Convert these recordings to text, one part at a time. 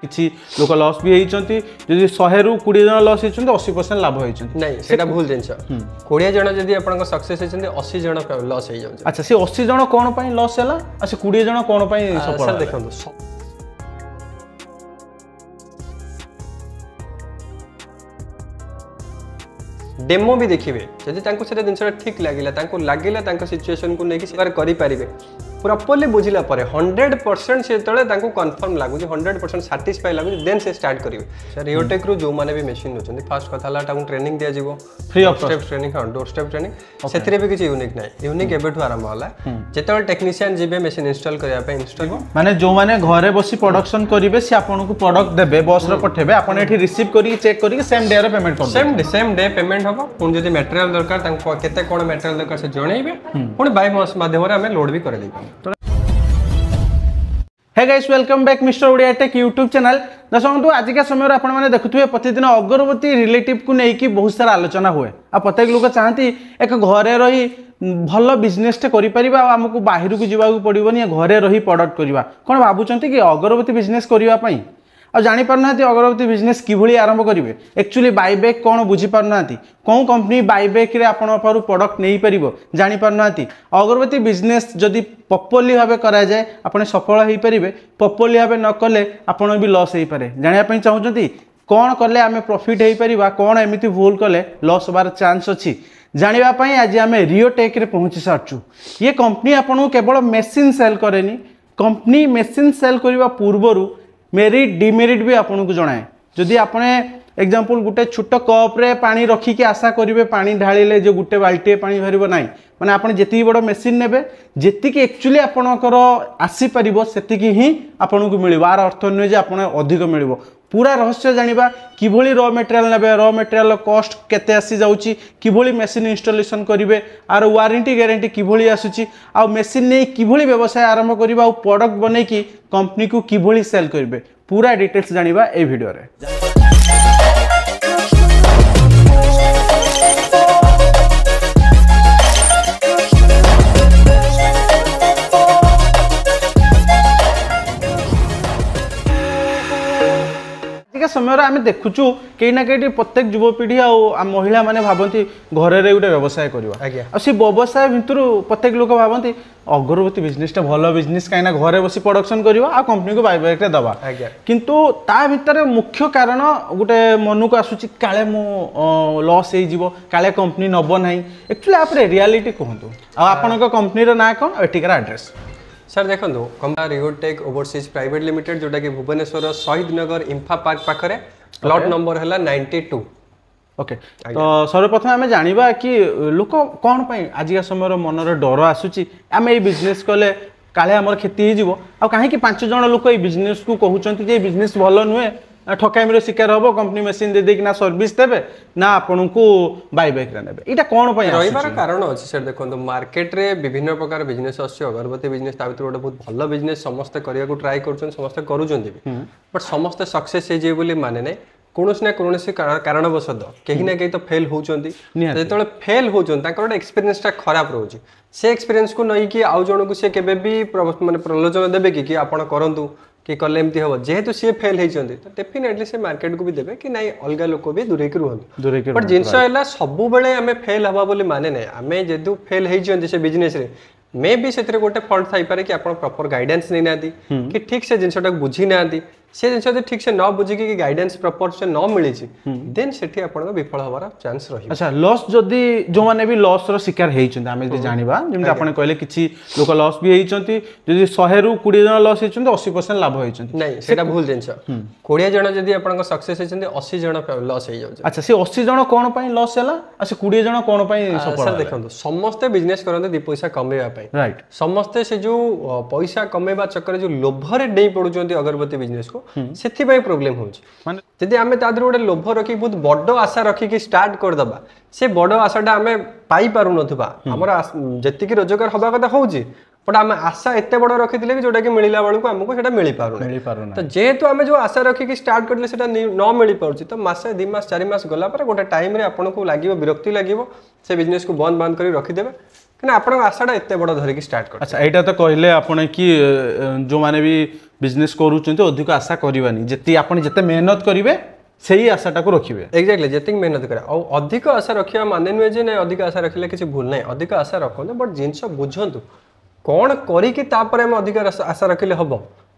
किसी लोक लॉस भी होती जदि 100 रु 20 जन लॉस होती 80% लाभ होती नहीं सेटा भूल जिनस 20 जन जदि आपन सक्सेस होती 80 जन लॉस हो जाउछ। अच्छा से 80 जन कोन पई लॉस हैला आ से 20 जन कोन पई सफल सर देखंतु डेमो भी देखिए जदि तांको सेटा जिनस ठीक लागिला सिचुएशन को लेकिन शेयर करि पारिबे प्रॉपर्ली बुझिला परे 100% से तळे तांको कंफर्म लागु 100% सैटिस्फाई लागु देन से स्टार्ट करिवे। सर रियोटेक रो जो माने भी मशीन होचंदी फर्स्ट कथा ला तांको ट्रेनिंग दिया जीवो फ्री ऑफ स्टेप ट्रेनिंग हां डोर स्टेप ट्रेनिंग सेथरे भी किछ यूनिक नै यूनिक एबेठु आरंभ होला जेतळे टेक्नीशियन जिबे मशीन इंस्टॉल करिया पे इंस्टॉल माने जो माने घरे बसी प्रोडक्शन करिवे से आपन को प्रोडक्ट देबे बस रो पठेबे आपन एठी रिसीव करी चेक करी सेम डे रे पेमेंट कर सेम डे पेमेंट हबो पुन जदि मटेरियल दरकार तांको केते कोन मटेरियल दरकार से जणैबे पुन बाय बस माध्यम रे हमें लोड भी करे देबे। Hey guys welcome back mister Odia tech YouTube channel. दर्शक बंधु आज का समय आपण मैंने देखुए प्रतिदिन अगरबत्ती रिलेटिव को लेकिन बहुत सारा आलोचना हुए आ प्रत्येक लोग चाहती एक घरे रही भल बिजनेस करें आमको बाहर को जावाक पड़ोनी घरे रही प्रडक्ट करवा कौन भावुंट कि अगरबत्ती बिजनेस करने आ जानी पारना अगरबत्ती बिजनेस किभली आरंभ करेंगे एक्चुअली बायबैक कौन बुझी पारना कौन कंपनी बायबैक रे आपण प्रोडक्ट नहीं पार जानी पारना अगरबत्ती बिजनेस जदि प्रॉपर्ली भाव करा जाए आपण सफल हो पारे प्रॉपर्ली भाव न कले आपण भी लॉस हो पारे जानापी चाहूँगी कौन कले आम प्रॉफिट हो पार कौन एमती भूल कले लॉस होबार चांस अच्छी जानापी आज आम रियोटेक रे पहुँची सारचु। ये कंपनी आपन को केवल मेसीन सेल करेनी कंपनी मेसीन सेल करने पूर्वर मेरिट डिमेरिट भी आपन को जनाए जदि आपने एग्जांपल गोटे छोट कप रे पानी रखिकी आशा करेंगे पानी ढालिले जो गोटे बाल्टी पानी भरब ना माने आपन जेतिकी बड़ मेसीन नेबे जेतिकी एक्चुअली आपनकर आसी परिबो सेतिकी ही आपन को मिलिबो आर अर्थ नुहे जे आपन अधिक मिलिबो पूरा रहस्य जानिबा किभली रॉ मटेरियल नेबे रॉ मटेरियल कॉस्ट केते आसी जाउची किभली मेसीन इंस्टॉलेशन करिवे आर वारंटी गारंटी किभली आसुची आ मेसीन नै किभली व्यवसाय आरंभ करिबा आ प्रोडक्ट बनै की कंपनी को किभली सेल करिवे पूरा डिटेल्स जानिबा ए वीडियो रे। समय आम देखुचु कहीं ना कहीं प्रत्येक युवपीढ़ी आ महिला माने भावती घर रे गोटे व्यवसाय करवा से व्यवसाय भितर प्रत्येक लोक भावती अगरबत्ती बिजनेस भल बिजनेस कहीं घरे बसी प्रोडक्शन करवा आ कंपनी को बायबैक रे दबा किंतु ता भितर मुख्य कारण गोटे मन को आसुची काले मो लॉस हो जीवो काले कंपनी नब नाही एक्चुअली आप रियलिटी कहंतु आ आपनका कंपनी रो ना कोन एटिकर एड्रेस। सर देखो कंपनी रियोटेक ओवरसीज प्राइवेट लिमिटेड जोटा कि भुवनेश्वर शहीद नगर इंफा पार्क पाखरे प्लॉट नंबर है 92। ओके तो सर्वप्रथम आम जाना कि लोक कौन पाई आज का समय मनर डर आसूची आम ये बिजनेस कले काले आमर क्षति हो कहीं 5 जन लोक ये बिजनेस को कहते जे बिजनेस भल नुहे ठकामी शिकार हम कंपनी मेसीन दे देना सर्विस देवे ना आपन को बायबैक रे नेबे इटा कोन पय रहिबार कारण अछि सर देखो मार्केट रे विभिन्न प्रकार बिजनेस अछि अगरबत्ती बिजनेस ता भीतर बहुत भल बिजनेस समस्त करिया को ट्राई करछन समस्त करूछन बट समस्त सक्सेस हे जे बोली माने नै कोनोस ना कोनोस कारणवशत कहीं ना कहीं तो फेल होचंदी जेतले फेल होचन ताकर एक्सपीरियंस टा खराब रहउची से एक्सपीरियंस को नै कि आउ जण को से केबे भी माने प्रलोचन देबे कि आपण करंतु कि कले एमती हम जेहेतु सी फेल होती तो डेफिनेटली से मार्केट को भी देवे कि नाई अलग लोक भी दूरे की रुहंतु बट जिनस है सबु बेले आमे फेल हवा बोली माने नै आमे जेदु फेल होती से बिजनेस रे मे भी से गोटे फल्ट थाई पारे कि आपण प्रॉपर गाइडेंस नै नादी कि ठीक से जिनसटा बुझी नादी से जिन ठीक से न बुझिकी कि गाइडेंस प्रॉपर से न मिली देन सेठी आपण विफल होवार चांस रही। अच्छा लॉस जदी जो माने भी लॉस रो शिकार हेइचंती आमे जदी जानिबा जेमति आपण कहले किछि लोक लॉस भी हेइचंती जदी 100 रु 20 जन लॉस हेइचंती 80% लाभ हेइचंती नहीं सेटा भूल जिंस 20 जन जदी आपण सक्सेस हेइचंती 80 जन लॉस हेइ जाउछ। अच्छा से 80 जन कोन पई लॉस होला आ से 20 जन कोन पई सफल सर देखंतु समस्त बिजनेस करंते दि पैसा कमेबा पई राइट समस्त से जो पैसा कमेबा चक्कर जो लोभ रे डेई पडुचंती अगरबत्ती बिजनेस को सेथि बाय प्रॉब्लम होछ माने जदि आमे तादर गोटे लोभ रखी बहुत बड़ आशा रखी कि स्टार्ट कर दबा से बड़ आशाटा आमे पाई पारु नथबा हमरा जति कि रोजगार होबा कथा होउची बट आमे आशा एते बड़ रखिथिले कि जोटा कि मिलिला बेलको हमको सेटा मिली पारु तो जेहेतु आमे जो आशा रखी कि स्टार्ट करले सेटा न मिली पाउची तो मासे 2 मास 4 मास गला पर गोटे टाइम रे आपन को लागिवो विरक्ति लागिवो से बिजनेस को बंद करी रखि देबे କିନ୍ତୁ ଆପଣଙ୍କ ଆଶାଟା ଏତେ ବଡ଼ ଧରିକି ଷ୍ଟାର୍ଟ କର। ଆଚ୍ଛା ଏଇଟା ତ କହିଲେ ଆପଣ କି ଯେଉଁମାନେ ବି ବିଜନେସ୍ କରୁଛନ୍ତି ଅଧିକ ଆଶା କରିବାନି, ଆପଣ ଯେତେ ମେହନତ କରିବେ ସେଇ ଆଶାଟାକୁ ରଖିବେ। ଏକ୍ଜାକ୍ଟଲି ଯେତିକି ମେହନତ କରିବା। ଆଉ ଅଧିକ ଆଶା ରଖିବା ମାନେ ନୁହେଁ ଯେ ନାଇଁ ଅଧିକ ଆଶା ରଖିଲେ କିଛି ଭୁଲ ନାହିଁ, ଅଧିକ ଆଶା ରଖନ୍ତୁ ବଟ୍ ଜିନିଷ ବୁଝନ୍ତୁ କ'ଣ କରିକି ତାପରେ ଆମେ ଅଧିକ ଆଶା ରଖିଲେ ହେବ।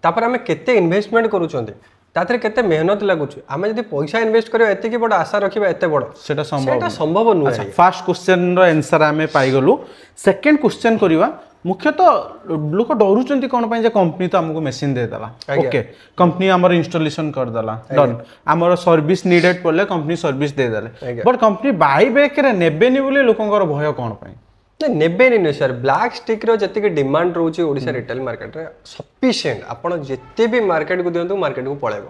ତାପରେ ଆମେ କେତେ ଇନଭେଷ୍ଟମେଣ୍ଟ କରୁଛନ୍ତି, ତାଥିରେ କେତେ ମେହନତ ଲାଗୁଛି। ଆମେ ଯଦି ପଇସା ଇନଭେଷ୍ଟ କରିବା ଏତିକି ବଡ଼ ଆଶା ରଖିବା ଏତେ ବଡ଼, ସେଟା ସମ୍ଭବ ନୁହେଁ। ଫାର୍ଷ୍ଟ କ୍ୱେଶ୍ଚନର ଆନ୍ସର ଆମେ ପାଇଗଲୁ। ସେକେଣ୍ଡ କ୍ୱେଶ୍ଚନ କରିବା, ମୁଖ୍ୟତଃ ଲୋକ ଡରୁଛନ୍ତି କ'ଣ ପାଇଁ ଯେ କମ୍ପାନୀ ତ ଆମକୁ ମେସିନ୍ ଦେଇଦେଲା, ଓକେ କମ୍ପାନୀ ଆମର ଇନଷ୍ଟଲେସନ କରିଦେଲା, ଡନ୍, ଆମର ସର୍ଭିସ ନିଡେଡ୍ ପଡ଼ିଲେ କମ୍ପାନୀ ସର୍ଭିସ ଦେଇଦେଲେ, ବଟ୍ କମ୍ପାନୀ ବାଇବ୍ୟାକରେ ନେବେନି ବୋଲି ଲୋକଙ୍କର ଭୟ କ'ଣ ପାଇଁ? ନେବେନି ନୁହେଁ ସାର୍, ବ୍ଲାକ୍ ଷ୍ଟିକ୍ର ଯେତିକି ଡିମାଣ୍ଡ ରହୁଛି ଓଡ଼ିଶା ରିଟେଲ ମାର୍କେଟରେ ସଫିସିଏଣ୍ଟ। ଆପଣ ଯେତେ ବି ମାର୍କେଟକୁ ଦିଅନ୍ତୁ ମାର୍କେଟକୁ ପଳେଇବ।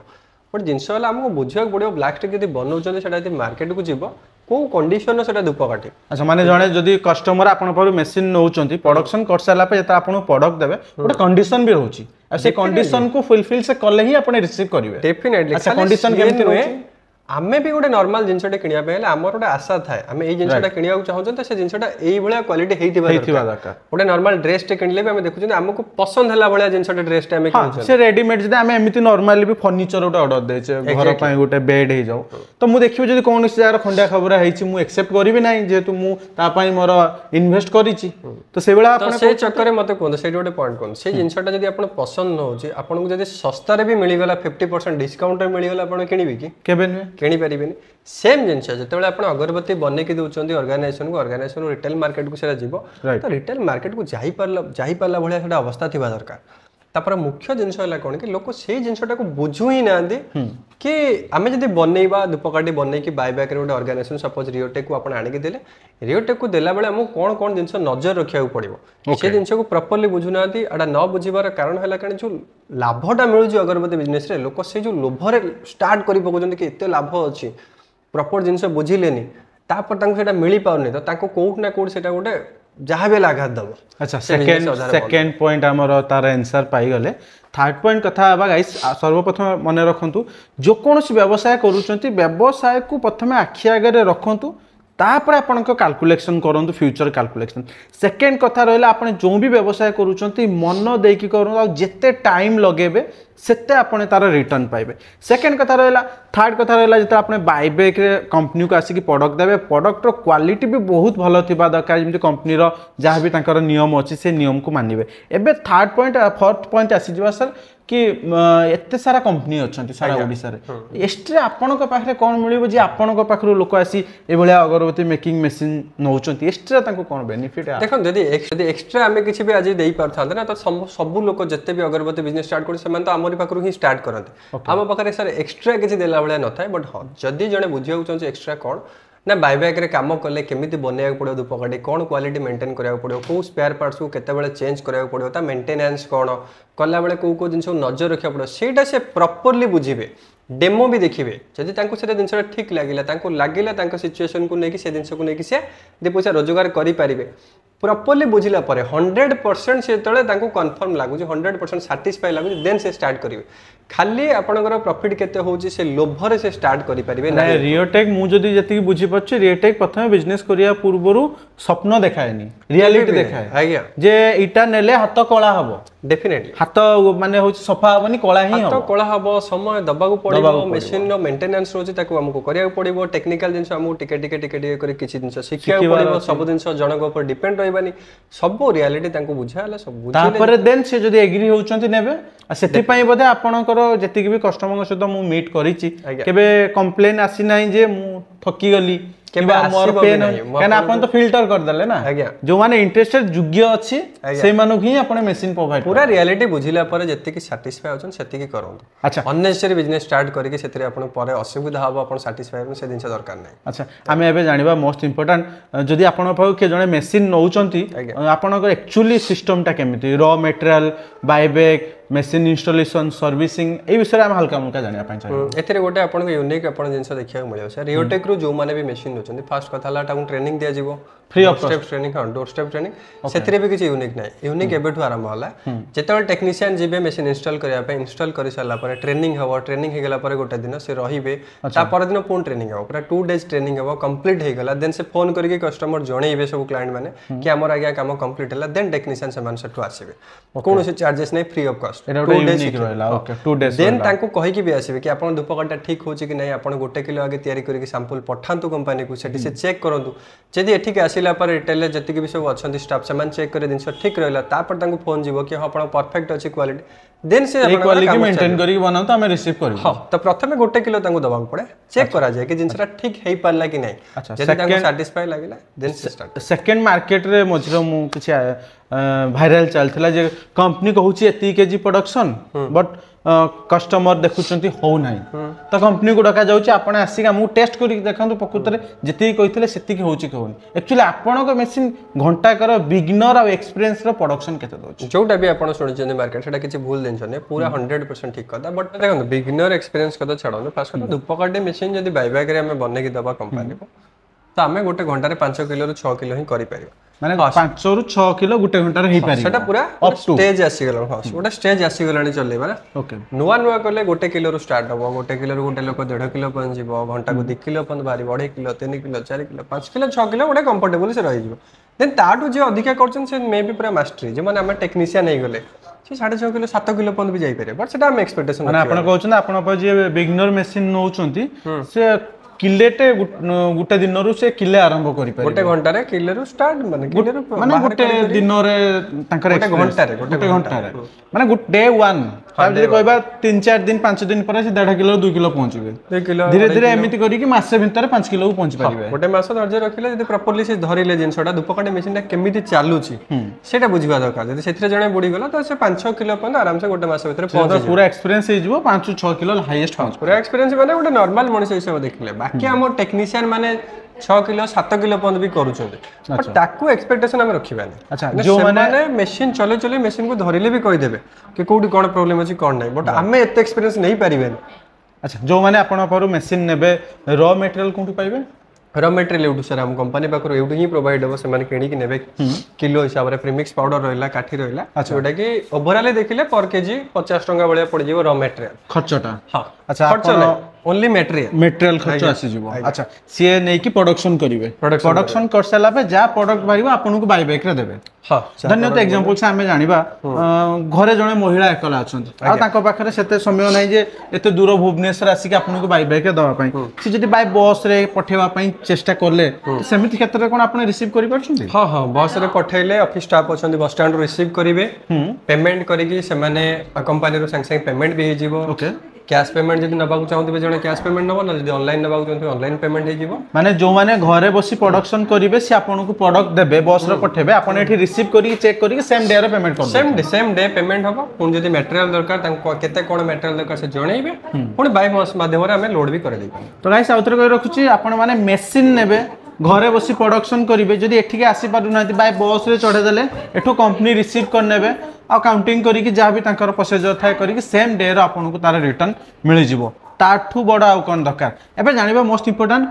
ବଟ୍ ଜିନିଷ ହେଲା ଆମକୁ ବୁଝିବାକୁ ପଡ଼ିବ ବ୍ଲାକ୍ ଷ୍ଟିକ୍ ଯଦି ବନାଉଛନ୍ତି ସେଟା ଯଦି ମାର୍କେଟକୁ ଯିବ କେଉଁ କଣ୍ଡିସନର ସେଟା ଧୂପକାଠି। ଆଚ୍ଛା ମାନେ ଜଣେ ଯଦି କଷ୍ଟମର ଆପଣଙ୍କ ପାଖରୁ ମେସିନ୍ ନେଉଛନ୍ତି, ପ୍ରଡକ୍ସନ କରିସାରିଲା ପରେ ଯେତେବେଳେ ଆପଣଙ୍କୁ ପ୍ରଡକ୍ଟ ଦେବେ ଗୋଟେ କଣ୍ଡିସନ ବି ରହୁଛି, ଆଉ ସେ କଣ୍ଡିସନକୁ ଫୁଲଫିଲ୍ ସେ କଲେ ହିଁ ଆପଣ ରିସିଭ୍ କରିବେ। ଡେଫିନେଟଲି। ଆଚ୍ଛା କଣ୍ଡିସନ କେମିତି ରହୁଛି? ଆମେ ବି ଗୋଟେ ନର୍ମାଲ ଜିନିଷଟେ କିଣିବା ପାଇଁ ହେଲେ ଆମର ଗୋଟେ ଆଶା ଥାଏ, ଆମେ ଏଇ ଜିନିଷଟା କିଣିବାକୁ ଚାହୁଁଛନ୍ତି ତ ସେ ଜିନିଷଟା ଏଇଭଳିଆ କ୍ୱାଲିଟି ହେଇଥିବା ଦରକାର। ଗୋଟେ ନର୍ମାଲ ଡ୍ରେସଟେ କିଣିଲେ ବି ଆମେ ଦେଖୁଛନ୍ତି ଆମକୁ ପସନ୍ଦ ହେଲା ଭଳିଆ ଜିନିଷଟେ ଡ୍ରେସଟେ ଆମେ କିଣୁଛନ୍ତି। ସେ ରେଡିମେଡ୍ ଯଦି ଆମେ ଏମିତି ନର୍ମାଲି ବି ଫର୍ଣ୍ଣିଚର ଗୋଟେ ଅର୍ଡର ଦେଇଛେ ଘର ପାଇଁ ଗୋଟେ ବେଡ୍ ହେଇଯାଉ, ତ ମୁଁ ଦେଖିବି ଯଦି କୌଣସି ଜାଗାରେ ଖଣ୍ଡିଆ ଖବରା ହେଇଛି ମୁଁ ଏକ୍ସେପ୍ଟ କରିବି ନାହିଁ, ଯେହେତୁ ମୁଁ ତା ପାଇଁ ମୋର ଇନଭେଷ୍ଟ କରିଛି। ତ ସେଇଭଳିଆ ଆପଣ ସେ ଚକ୍କରେ ମତେ କୁହନ୍ତୁ, ସେଇଠି ଗୋଟେ ପଏଣ୍ଟ କୁହନ୍ତୁ, ସେଇ ଜିନିଷଟା ଯଦି ଆପଣ ପସନ୍ଦ ନ ହଉଛି, ଆପଣଙ୍କୁ ଯଦି ଶସ୍ତାରେ ବି ମିଳିଗଲା 50% ଡିସକାଉଣ୍ଟରେ ମିଳିଗଲା, ଆପଣ କିଣିବେ କି? କେବେ ନୁହେଁ, କିଣିପାରିବେନି। ସେମ୍ ଜିନିଷ ଯେତେବେଳେ ଆପଣ ଅଗରବତୀ ବନେଇକି ଦେଉଛନ୍ତି ଅର୍ଗାନାଇଜେସନରୁ ରିଟେଲ ମାର୍କେଟକୁ ସେଟା ଯିବ, ତ ରିଟେଲ ମାର୍କେଟକୁ ଯାଇପାରିଲା ଭଳିଆ ସେଟା ଅବସ୍ଥା ଥିବା ଦରକାର। ତାପରେ ମୁଖ୍ୟ ଜିନିଷ ହେଲା କ'ଣ କି ଲୋକ ସେଇ ଜିନିଷଟାକୁ ବୁଝୁ ହିଁ ନାହାନ୍ତି କି ଆମେ ଯଦି ବନେଇବା ଧୂପକାଠି ବନେଇକି ବାଇବ୍ୟାକରେ ଗୋଟେ ଅର୍ଗାନାଇଜେସନ ସପୋଜ ରିଓଟେକକୁ ଆପଣ ଆଣିକି ଦେଲେ, ରିଓଟେକକୁ ଦେଲାବେଳେ ଆମକୁ କ'ଣ ଜିନିଷ ନଜର ରଖିବାକୁ ପଡ଼ିବ ସେ ଜିନିଷକୁ ପ୍ରପରଲି ବୁଝୁନାହାନ୍ତି। ଏଇଟା ନ ବୁଝିବାର କାରଣ ହେଲା କାରଣ ଯେଉଁ ଲାଭଟା ମିଳୁଛି ଅଗରବତୀ ବିଜନେସରେ ଲୋକ ସେଇ ଯେଉଁ ଲୋଭରେ ଷ୍ଟାର୍ଟ କରି ପକାଉଛନ୍ତି କି ଏତେ ଲାଭ ଅଛି, ପ୍ରପର ଜିନିଷ ବୁଝିଲେନି, ତାପରେ ତାଙ୍କୁ ସେଇଟା ମିଳିପାରୁନି, ତ ତାଙ୍କୁ କୋଉଠି ନା କୋଉଠି ସେଇଟା ଗୋଟେ ଯାହା ବି ଆଘାତ ଦେବ। ଆଚ୍ଛା ସେକେଣ୍ଡ ପଏଣ୍ଟ ଆମର ତାର ଆନ୍ସର ପାଇଗଲେ। ଥାର୍ଡ ପଏଣ୍ଟ କଥା ହେବା ଗାଇସ୍, ସର୍ବପ୍ରଥମେ ମନେ ରଖନ୍ତୁ ଯେକୌଣସି ବ୍ୟବସାୟ କରୁଛନ୍ତି ବ୍ୟବସାୟକୁ ପ୍ରଥମେ ଆଖି ଆଗରେ ରଖନ୍ତୁ, ତାପରେ ଆପଣଙ୍କ କାଲକୁଲେସନ୍ କରନ୍ତୁ, ଫ୍ୟୁଚର କାଲକୁଲେସନ୍। ସେକେଣ୍ଡ କଥା ରହିଲା ଆପଣ ଯେଉଁ ବି ବ୍ୟବସାୟ କରୁଛନ୍ତି ମନ ଦେଇକି କରନ୍ତୁ, ଆଉ ଯେତେ ଟାଇମ୍ ଲଗେଇବେ ସେତେ ଆପଣ ତାର ରିଟର୍ନ ପାଇବେ। ସେକେଣ୍ଡ କଥା ରହିଲା। ଥାର୍ଡ କଥା ରହିଲା ଯେତେବେଳେ ଆପଣ ବାଇବ୍ୟାକରେ କମ୍ପାନୀକୁ ଆସିକି ପ୍ରଡକ୍ଟ ଦେବେ, ପ୍ରଡକ୍ଟର କ୍ୱାଲିଟି ବି ବହୁତ ଭଲ ଥିବା ଦରକାର, ଯେମିତି କମ୍ପାନୀର ଯାହା ବି ତାଙ୍କର ନିୟମ ଅଛି ସେ ନିୟମକୁ ମାନିବେ। ଏବେ ଥାର୍ଡ ପଏଣ୍ଟ ଫୋର୍ଥ ପଏଣ୍ଟ ଆସିଯିବା ସାର୍ କି ଏତେ ସାରା କମ୍ପାନୀ ଅଛନ୍ତି ସାରା ଓଡ଼ିଶାରେ, ଏକ୍ସଟ୍ରା ଆପଣଙ୍କ ପାଖରେ କ'ଣ ମିଳିବ ଯେ ଆପଣଙ୍କ ପାଖରୁ ଲୋକ ଆସି ଏଭଳିଆ ଅଗରବତୀ ମେକିଂ ମେସିନ୍ ନେଉଛନ୍ତି, ଏକ୍ସଟ୍ରା ତାଙ୍କୁ କ'ଣ ବେନିଫିଟ୍? ଦେଖନ୍ତୁ ଯଦି ଏକ୍ସଟ୍ରା ଆମେ କିଛି ବି ଆଜି ଦେଇପାରିଥାନ୍ତେ ନା, ତ ସବୁ ଲୋକ ଯେତେ ବି ଅଗରବତୀ ବିଜନେସ୍ ଷ୍ଟାର୍ଟ କରନ୍ତି ସେମାନେ ତ ଆମରି ପାଖରୁ ହିଁ ଷ୍ଟାର୍ଟ କରନ୍ତି। ଆମ ପାଖରେ ସାର୍ ଏକ୍ସଟ୍ରା କିଛି ଦେଲା ଭଳିଆ ନଥାଏ। ବଟ୍ ହଁ ଯଦି ଜଣେ ବୁଝିବାକୁ ଚାହୁଁଛି ଏକ୍ସଟ୍ରା କ'ଣ ନା ବାଇବ୍ୟାକରେ କାମ କଲେ କେମିତି ବନେଇବାକୁ ପଡ଼ିବ ଧୂପକାଠି, କ'ଣ କ୍ୱାଲିଟି ମେଣ୍ଟେନ୍ କରିବାକୁ ପଡ଼ିବ, କେଉଁ ସ୍ପେୟାର ପାର୍ଟସକୁ କେତେବେଳେ ଚେଞ୍ଜ କରିବାକୁ ପଡ଼ିବ, ତା ମେଣ୍ଟେନାନ୍ସ କ'ଣ, କଲାବେଳେ କେଉଁ ଜିନିଷକୁ ନଜର ରଖିବାକୁ ପଡ଼ିବ, ସେଇଟା ସେ ପ୍ରପରଲି ବୁଝିବେ। ଡେମୋ ବି ଦେଖିବେ, ଯଦି ତାଙ୍କୁ ସେଟା ଜିନିଷଟା ଠିକ୍ ଲାଗିଲା, ତାଙ୍କୁ ଲାଗିଲା ତାଙ୍କ ସିଚୁଏସନକୁ ନେଇକି ସେ ଜିନିଷକୁ ନେଇକି ସେ ଦୁଇ ପଇସା ରୋଜଗାର କରିପାରିବେ। ପ୍ରପରଲି ବୁଝିଲା ପରେ 100% ସେ ଯେତେବେଳେ ତାଙ୍କୁ କନଫର୍ମ ଲାଗୁଛି, 100% ସାଟିସ୍ଫାଏ ଲାଗୁଛି, ଦେନ୍ ସେ ଷ୍ଟାର୍ଟ କରିବେ। ଖାଲି ଆପଣଙ୍କର ପ୍ରଫିଟ୍ କେତେ ହେଉଛି ସେ ଲୋଭରେ ସେ ଷ୍ଟାର୍ଟ କରିପାରିବେ ନା। ରିଓଟେକ୍ ମୁଁ ଯଦି ଯେତିକି ବୁଝିପାରୁଛି, ରିଓଟେକ୍ ପ୍ରଥମେ ବିଜନେସ୍ କରିବା ପୂର୍ବରୁ ସ୍ୱପ୍ନ ଦେଖାଏନି, ରିଆଲିଟି ଦେଖାଏ। ଆଜ୍ଞା, ଯେ ଇଟା ନେଲେ ହାତ କଳା ହବ, ଡେଫିନେଟଲି ହାତ ମାନେ ହେଉଛି ସଫା ହବନି, କଳା ହିଁ ହବ, କଳା ହବ, ସମୟ ଦେବାକୁ ପଡ଼ିବ, ମେସିନ୍ର ମେଣ୍ଟେନାନ୍ସ ରହୁଛି ତାକୁ ଆମକୁ କରିବାକୁ ପଡ଼ିବ, ଟେକ୍ନିକାଲ ଜିନିଷ ଆମକୁ ଟିକେ କରି କିଛି ଜିନିଷ ଶିଖିବାକୁ ପଡ଼ିବ, ସବୁ ଜିନିଷ ଜଣଙ୍କ ଉପରେ ଡିପେଣ୍ଡ ରହିବାନି, ସବୁ ରିଆଲିଟି ତାଙ୍କୁ ବୁଝା ହେଲା, ସବୁ ତାପରେ ଦେନ୍ ସେ ଯଦି ଏଗ୍ରି ହେଉଛନ୍ତି ନେବେ। ଆଉ ସେଥିପାଇଁ ବୋଧେ ଆପଣଙ୍କର ଯେତିକି ବି କଷ୍ଟମରଙ୍କ ସହିତ ମୁଁ ମିଟ୍ କରିଛି କେବେ କମ୍ପ୍ଲେନ୍ ଆସିନାହିଁ ଯେ ମୁଁ ଠକିଗଲି কিংবা মোর পেন কেন আপন তো ফিল্টার করে দেলে না जो माने इंटरेस्टेड যোগ্য আছে সেই মানুষ হি আপন মেশিন প্রোভাইড पूरा रियलिटी बुझिला परे जत्ते की सैटिस्फाई होचन सेति की करंतु। अच्छा अननेसेसरी बिजनेस स्टार्ट करके सेतरे आपन परे असुविधा हबो आपन सैटिस्फाई हो से दिनस दरकार नै। अच्छा आमे एबे जानिबा मोस्ट इंपोर्टेंट जदी आपन पाउ के जने मेशिन नउचंती आपन को एक्चुअली सिस्टम टा केमिति raw material buyback machine installation servicing ए विषय हम हल्का मुल्का जानिया पाइ चाहिए। एथरे गोटे आपन को यूनिक आपन जिंस देखिया मिलियो सर रियोटेक रु जो माने भी मेशिन नउचंती फर्स्ट कथा ला टाउ ट्रेनिंग दिया जिवो फ्री ऑफ स्टेप ट्रेनिंग हाँ डोर स्टेप ट्रेनिंग से भी किसी यूनिक ना यूनिक एबेठू आरंभ होला जेते टेक्नीशियन जीवे मशीन इंस्टॉल करिया पे इंस्टॉल कर सारा पर ट्रेनिंग हबो ट्रेनिंग हे गेला पर गोटे दिन से रहिबे ता पर दिन पूर्ण ट्रेनिंग हबो पूरा 2 डेज ट्रेनिंग हबो कंप्लीट हे गेला देन से फोन करके कस्टमर जणेइबे सब क्लाइंट माने कि हमर आज्ञा काम कंप्लीट होला देन टेक्नीशियन समान सेठू आसीबे कोनो से चार्जेस नै फ्री ऑफ कॉस्ट 2 डेज रहला ओके 2 डेज देन तांको कहि कि भी आसीबे कि आपन धूपकाटा ठीक होची कि नै आपन गोटे किलो आगे तयारी करके सैंपल पठांतु कंपनी को सेठी से चेक करंतु जदी एठी आसिला पर रिटेल जति भी सब अच्छा स्टाफ से चेक करे जिन ठीक रहा तापर तांको फोन जीवो कि हाँ आप परफेक्ट अच्छी क्वालिटी देन से क्वालिटी मेंटेन करके बनाऊ तो हमें रिसीव करू हां तो प्रथमे गोटे किलो तांको दबाक पड़े चेक करा जाए कि जिनसरा ठीक हेई पारला कि नै जदी तांको सैटिस्फाई लागिला देन से स्टार्ट सेकंड मार्केट रे मजरो मु किछ भाइरल चलथिला जे कंपनी कहूची एती केजी प्रोडक्शन बट कस्टमर देखुचंती हो नाही तो कंपनी को डका जाउची आपण आसी हमु टेस्ट करी देखंतु प्रकृत रे जति कहितले सेति कि होची कहूनी एक्चुअली आपण को मशीन घंटा कर बिगिनर और एक्सपीरियंस रो प्रोडक्शन केते दोची जोटा भी आपण सुनिचंदी मार्केट सेटा किछि भूल देन छने पूरा 100% ठीक कदा बट देखंतु बिगिनर एक्सपीरियंस कदा छाडो फास्ट कदा धूपकाटे मशीन जदी बाय बाय करे हमें बने की दबा कंपनी को तो हमें गोटे घंटा रे 5 किलो रो 6 किलो ही करि परिबो माने 5 रु 6 किलो गुटे घंटा रे ही पारि सेटा पूरा स्टेज आसी गेला हां गोटे स्टेज आसी गेलानी चलेबा ना ओके नुवा नुवा करले गोटे किलो रो स्टार्ट हबो गोटे किलो रो गोटे लोक 1.5 किलो पन जीवो घंटा को 2 किलो पन बारी 2.5 kilo 3 kilo 4 kilo 5 kilo 6 kilo गोटे कंफर्टेबल से रहि जीवो देन ताटू जे अधिका करछन से मे बी पूरा मास्टरी जे माने हम टेक्नीशियन नै गले से 6.5 किलो 7 किलो पन भी जाई पारे बट सेटा हम एक्सपेक्टेशन माने आपण कहउछन आपण पर जे बिगिनर मशीन नउचंती से किलेटे गुटे दिन रु से किले आरंभ करि पारे गोटे घंटा रे किले रु स्टार्ट माने किले रु माने गोटे दिन रे तांकर गोटे घंटा रे माने गुड डे 1 ताब जे कहबा 3 4 दिन 5 दिन पर से 1.5 किलो 2 किलो पहुंचबे 2 किलो धीरे धीरे एमिति करी कि मासे भीतर 5 किलो पहुंच पारिबे गोटे मास धैर्य रखिले जदी प्रॉपर्ली से धरिले जिनसटा धूपकाटे मशीन केमिति चालुची सेटा बुझिबा दरकार जदी सेथरे जणे बुडी गला तो से 5 6 किलो पन आराम से गोटे मास भीतर पहुंच पूरा एक्सपीरियंस हे जिवो 5 6 किलो हाईएस्ट पहुंच पूरा एक्सपीरियंस माने गोटे नॉर्मल मनुष्य हिसाब देखिले बाकी हम टेक्नीशियन माने 6 किलो 7 किलो पन भी करूछन बट ताकू एक्सपेक्टेशन हम रखिबानी अच्छा जो माने मशीन चले चले मशीन को धरिले भी कहि देबे कि कोडी कोन प्रॉब्लम अछि कोन नै बट हमें एते एक्सपीरियंस नहीं पारिबेनी अच्छा जो माने आपण पर मशीन नेबे रॉ मटेरियल कोंटू पाइबे रॉ मटेरियल एवडू सर हम कंपनी पाकर एवडू ही प्रोवाइड हो से माने किणी कि नेबे किलो हिसाब रे प्रीमिक्स पाउडर रहला काठी रहला जोटा कि ओवरऑल देखिले पर केजी 50 टंका बळिया पड़ जीवो रॉ मटेरियल खर्चटा हां अच्छा खर्च ओनली मटेरियल खर्च आसी जीवो अच्छा सीए नै कि प्रोडक्शन करिवे प्रोडक्शन कर साला पे जा प्रोडक्ट बारिबो आपन को बाय बैक रे देबे हां धन्यवाद एग्जांपल से हमें जानिबा घरे जणे महिला एकला अछन आ ताको पाखरे सेते समय नै जे एते दूर भुवनेश्वर आसी कि आपन को बाय बैक दवा पई से जति बाय बस रे पठेवा पई चेष्टा करले सेमिति क्षेत्र रे कोन आपन रिसीव करि परछुंती हां हां बस रे पठेले ऑफिस स्टाफ अछन बस स्टैंड रिसीव करिवे पेमेंट करिकि से माने कंपनी रो संग संग पेमेंट भी हे जीवो ओके कैश पेमेंट जदी नबाकू चाहते जने कैश पेमेंट नबो ना जदी ऑनलाइन नबाकू चाहते ऑनलाइन पेमेंट हे जीवो माने जो माने घरे बसी प्रोडक्शन करिवे से आपन को प्रोडक्ट देबे बस रे पठेबे आपन एठी रिसीव करी चेक करी सेम डे रे पेमेंट कर सेम डे पेमेंट हबो पुन जदी मटेरियल दरकार तांको केते कोन मटेरियल दरकार से जणैबे पुन बाय बस माध्यम रे हमें लोड भी कर देबे तो गाइस आउतर कहि रखुची आपन माने मशीन नेबे घरे बसी प्रोडक्शन करिवे जदी एठी के आसी पारु नाती बाय बस रे चढ़े देले एठो कंपनी रिसीव कर नेबे आ काउंटिंग करी कि जा भी तांकर प्रोसीजर थाए करी कि सेम डे रे आपन को तार रिटर्न मिलि जिवो ताठू बड़ा आउ कोन दरकार एबे जानिबा मोस्ट इंपोर्टेंट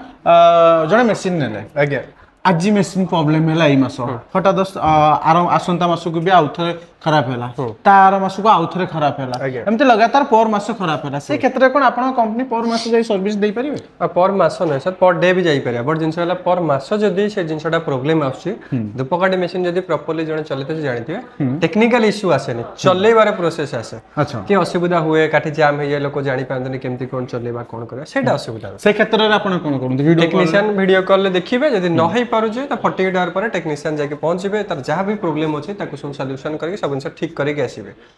जने मशीन नेले आज्ञा आज मशीन प्रॉब्लम है ई मास हठात आसंता मास को भी आउथरे खराब हैला तार मास को आउथरे खराब हैला एमते लगातार पर मास खराब हैला से क्षेत्र कोन आपण कंपनी पर मास जाई सर्विस देई परिबे पर मास नै सर पर डे भी जाई परिया बट जिंस हैला पर मास जदी से जिंसटा प्रॉब्लम आछी धूपकाटे मशीन जदी प्रॉपर्ली जने चलते जानिथिबे टेक्निकल इश्यू आसेनी चलेबार प्रोसेस आसे अच्छा कि असुविधा हुए काठी जाम हे लोक जानि पांदनी केमती कोन चलेबा कोन करे सेटा असुविधा से क्षेत्र रे आपण कोन करंती वीडियो टेक्नीशियन वीडियो कॉल ले देखिबे जदी न हे पारुजे त 48 आवर पर टेक्नीशियन जाके पहुंचबे तार जहां भी प्रॉब्लम अछि ताको सॉल्यूशन करके सब ठीक करके आसीबे